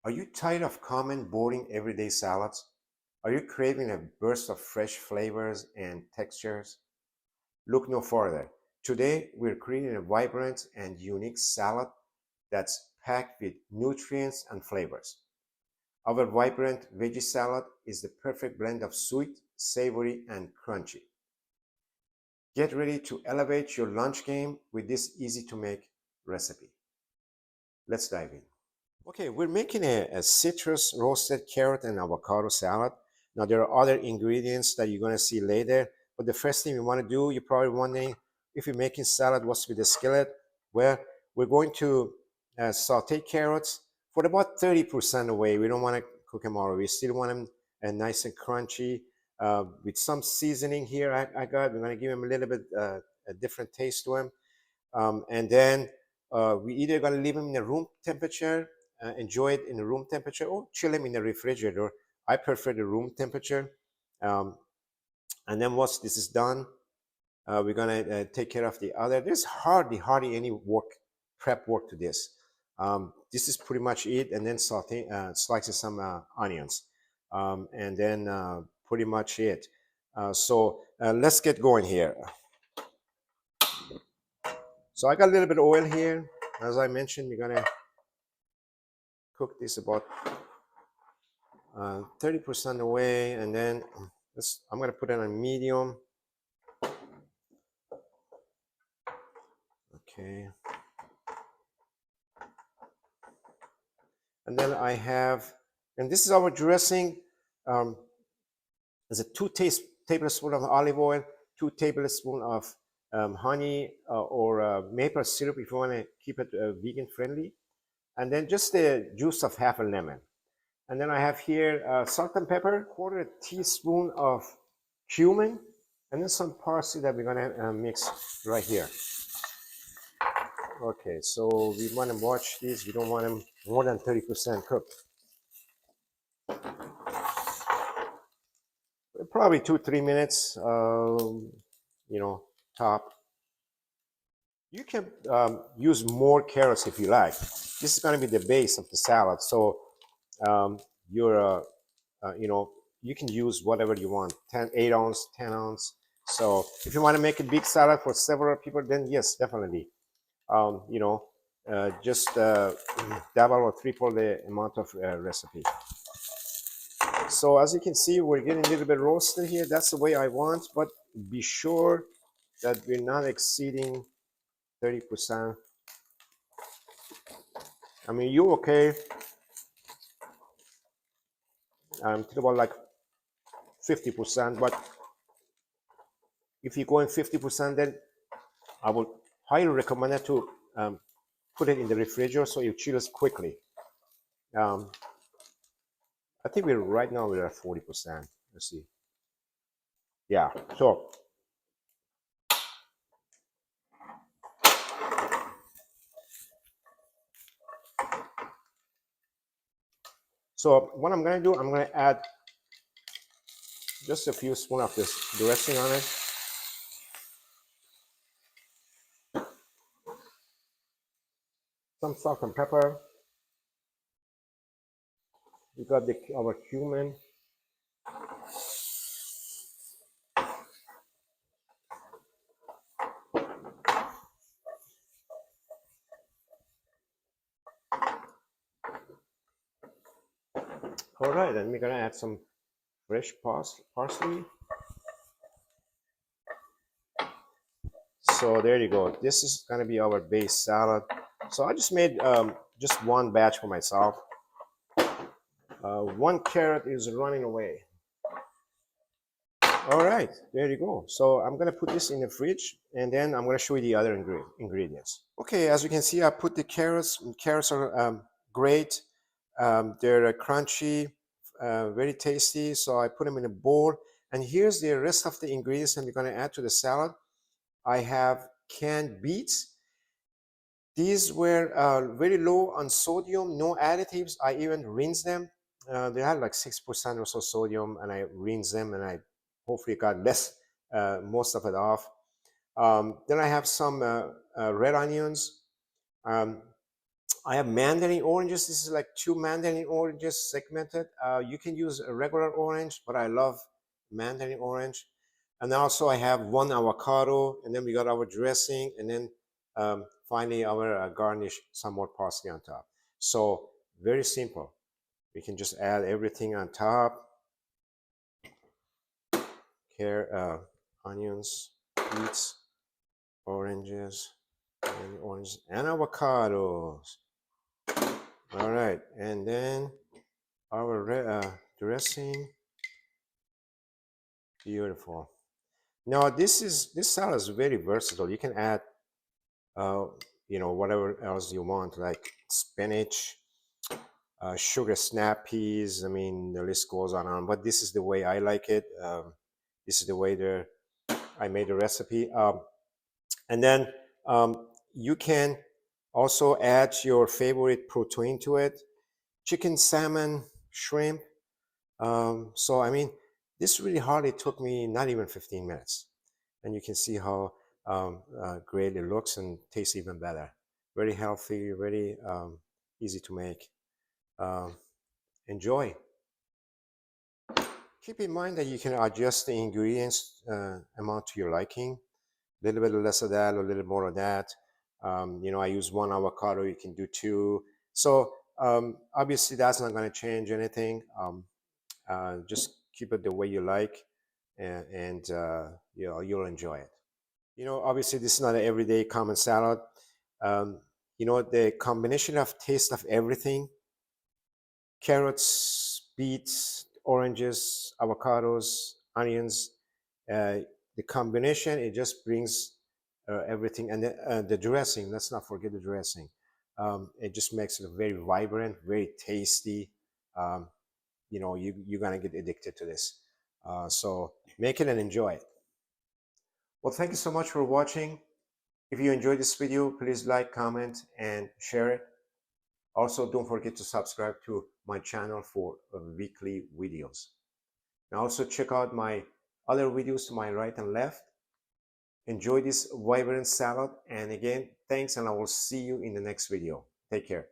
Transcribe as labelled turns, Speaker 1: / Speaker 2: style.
Speaker 1: Are you tired of common, boring, everyday salads? Are you craving a burst of fresh flavors and textures? Look no further. Today, we're creating a vibrant and unique salad that's packed with nutrients and flavors. Our vibrant veggie salad is the perfect blend of sweet, savory, and crunchy. Get ready to elevate your lunch game with this easy to make recipe. Let's dive in. Okay, we're making a citrus roasted carrot and avocado salad. Now, there are other ingredients that you're going to see later, but the first thing we want to do, you're probably wondering if you're making salad, what's with the skillet? Well, we're going to saute carrots for about 30% away. We don't want to cook them all. We still want them nice and crunchy with some seasoning here. I got, we're going to give them a little bit a different taste to them. And then we either going to leave them in the room temperature, enjoy it in the room temperature, or chill them in the refrigerator. I prefer the room temperature. Um, and then once this is done, we're going to take care of the other. There's hardly any prep work to this. This is pretty much it. And then slices some onions. And then pretty much it. So let's get going here. So I got a little bit of oil here. As I mentioned, we're gonna cook this about 30% away, and then I'm gonna put it on medium. Okay. And then I have, and this is our dressing. There's a 2 tablespoons of olive oil, 2 tablespoons of honey or maple syrup if you want to keep it vegan friendly, and then just the juice of half a lemon. And then I have here salt and pepper, quarter teaspoon of cumin, and then some parsley that we're gonna mix right here. Okay, so we want to watch these. We don't want them more than 30% cooked. Probably 2-3 minutes, top. You can use more carrots if you like. This is going to be the base of the salad, so you're, you can use whatever you want, 8 ounce, 10 ounce. So if you want to make a big salad for several people, then yes, definitely. Just double or triple the amount of recipe. So as you can see, we're getting a little bit roasted here. That's the way I want, but be sure that we're not exceeding 30%. I mean, you're okay. I'm thinking about like 50%, but if you're going 50%, then I would highly recommend it to put it in the refrigerator so it chills quickly. I think right now we're at 40%. Let's see. Yeah, so what I'm gonna do, I'm gonna add just a few spoons of this dressing on it. Some salt and pepper. We got our cumin. All right, and we're gonna add some fresh parsley. So there you go. This is gonna be our base salad. So I just made just one batch for myself. 1 carrot is running away. All right, there you go. So I'm gonna put this in the fridge, and then I'm gonna show you the other ingredients. Okay, as you can see, I put the carrots. Carrots are great. They're crunchy, very tasty. So I put them in a bowl. And here's the rest of the ingredients that we're gonna add to the salad. I have canned beets. These were very low on sodium, no additives. I even rinsed them. They had like 6% or so sodium, and I rinsed them, and I hopefully got most of it off. Then I have some red onions. I have mandarin oranges. This is like 2 mandarin oranges segmented. You can use a regular orange, but I love mandarin orange. And also I have 1 avocado, and then we got our dressing, and then finally our garnish, some more parsley on top. So very simple. We can just add everything on top. Here, onions, beets, oranges, and oranges, and avocados. All right, and then our dressing. Beautiful. Now this salad is very versatile. You can add uh, whatever else you want, like spinach, sugar snap peas. I mean, the list goes on and on. But this is the way I like it. This is the way I made the recipe. And then you can also add your favorite protein to it: chicken, salmon, shrimp. So I mean, this really hardly took me not even 15 minutes, and you can see how great it looks and tastes even better. Very healthy, very easy to make. Uh, Enjoy. Keep in mind that you can adjust the ingredients amount to your liking. A little bit less of that, a little more of that. I use 1 avocado. You can do 2. So obviously, that's not going to change anything. Just keep it the way you like, and you'll enjoy it. Obviously, this is not an everyday common salad. The combination of taste of everything: carrots, beets, oranges, avocados, onions. Uh, the combination, it just brings everything. And the dressing, let's not forget the dressing. It just makes it very vibrant, very tasty. Um, you're going to get addicted to this. So make it and enjoy it. Well, thank you so much for watching. If you enjoyed this video, please like, comment, and share it. Also, don't forget to subscribe to my channel for weekly videos. And also check out my other videos to my right and left. Enjoy this vibrant salad. And again, thanks, and I will see you in the next video. Take care.